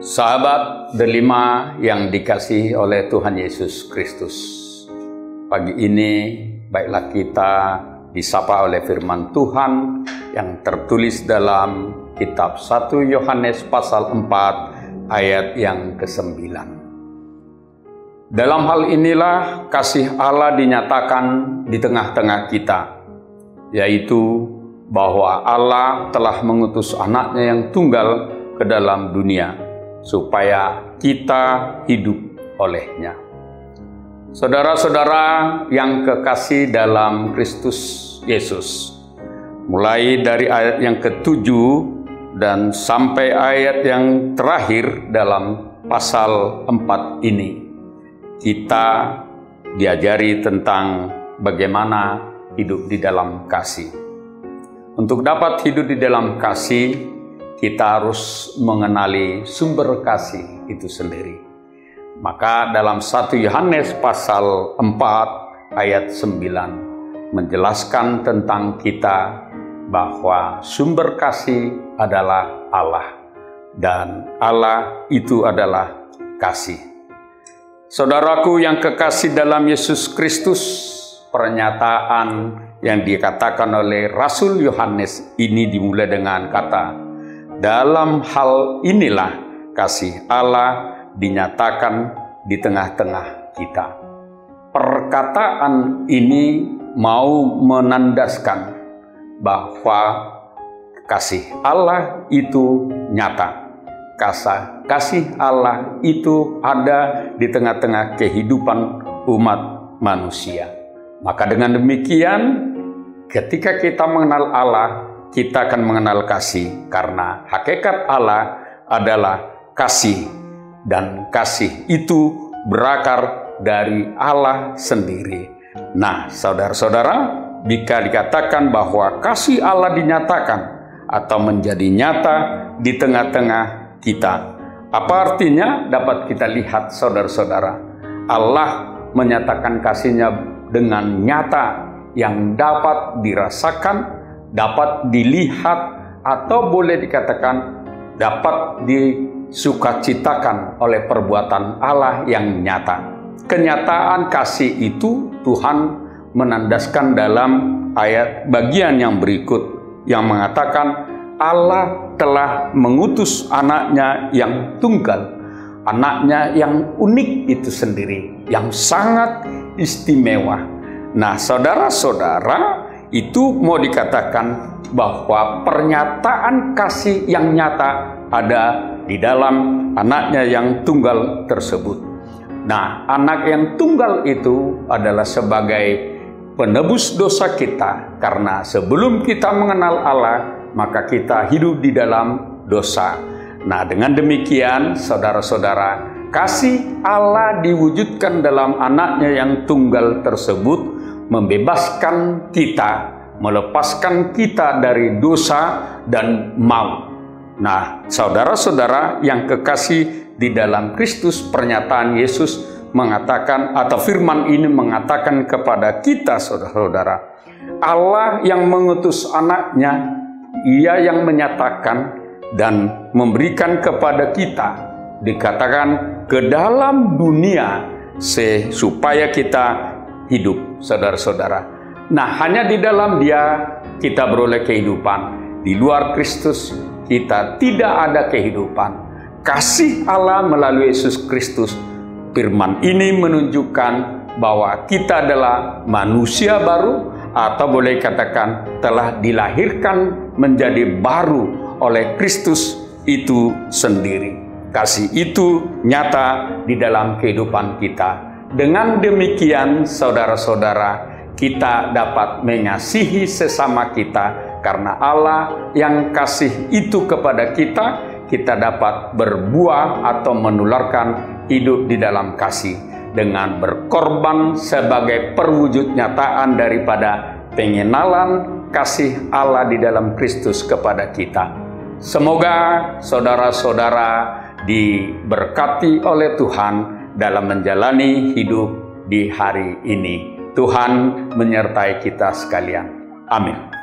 Sahabat delima yang dikasihi oleh Tuhan Yesus Kristus, pagi ini baiklah kita disapa oleh firman Tuhan yang tertulis dalam kitab 1 Yohanes pasal 4 ayat yang ke-9. Dalam hal inilah kasih Allah dinyatakan di tengah-tengah kita, yaitu bahwa Allah telah mengutus anaknya yang tunggal ke dalam dunia, supaya kita hidup olehnya. Saudara-saudara yang kekasih dalam Kristus Yesus, mulai dari ayat yang ke-7 dan sampai ayat yang terakhir dalam pasal 4 ini, kita diajari tentang bagaimana hidup di dalam kasih. Untuk dapat hidup di dalam kasih, kita harus mengenali sumber kasih itu sendiri. Maka dalam 1 Yohanes pasal 4 ayat 9 menjelaskan tentang kita bahwa sumber kasih adalah Allah, dan Allah itu adalah kasih. Saudaraku yang kekasih dalam Yesus Kristus, pernyataan yang dikatakan oleh Rasul Yohanes ini dimulai dengan kata, dalam hal inilah kasih Allah dinyatakan di tengah-tengah kita. Perkataan ini mau menandaskan bahwa kasih Allah itu nyata. Kasih Allah itu ada di tengah-tengah kehidupan umat manusia. Maka dengan demikian, ketika kita mengenal Allah, kita akan mengenal kasih, karena hakikat Allah adalah kasih, dan kasih itu berakar dari Allah sendiri. Nah, saudara-saudara, jika dikatakan bahwa kasih Allah dinyatakan atau menjadi nyata di tengah-tengah kita, apa artinya? Dapat kita lihat, saudara-saudara, Allah menyatakan kasih-Nya dengan nyata yang dapat dirasakan, dapat dilihat, atau boleh dikatakan dapat disukacitakan oleh perbuatan Allah yang nyata. Kenyataan kasih itu Tuhan menandaskan dalam ayat bagian yang berikut yang mengatakan Allah telah mengutus anaknya yang tunggal, anaknya yang unik itu sendiri, yang sangat istimewa. Nah, saudara-saudara, itu mau dikatakan bahwa pernyataan kasih yang nyata ada di dalam anaknya yang tunggal tersebut. Nah, anak yang tunggal itu adalah sebagai penebus dosa kita, karena sebelum kita mengenal Allah, maka kita hidup di dalam dosa. Nah, dengan demikian, saudara-saudara, kasih Allah diwujudkan dalam anaknya yang tunggal tersebut, membebaskan kita, melepaskan kita dari dosa dan maut. Nah, saudara-saudara yang kekasih di dalam Kristus, pernyataan Yesus mengatakan, atau firman ini mengatakan kepada kita, saudara-saudara, Allah yang mengutus anaknya, Ia yang menyatakan dan memberikan kepada kita, dikatakan ke dalam dunia supaya kita hidup, saudara-saudara. Nah, hanya di dalam Dia kita beroleh kehidupan. Di luar Kristus kita tidak ada kehidupan. Kasih Allah melalui Yesus Kristus, firman ini menunjukkan bahwa kita adalah manusia baru, atau boleh katakan telah dilahirkan menjadi baru oleh Kristus itu sendiri. Kasih itu nyata di dalam kehidupan kita. Dengan demikian, saudara-saudara, kita dapat mengasihi sesama kita, karena Allah yang kasih itu kepada kita, kita dapat berbuah atau menularkan hidup di dalam kasih dengan berkorban sebagai perwujud nyataan daripada pengenalan kasih Allah di dalam Kristus kepada kita. Semoga saudara-saudara diberkati oleh Tuhan dalam menjalani hidup di hari ini. Tuhan menyertai kita sekalian. Amin.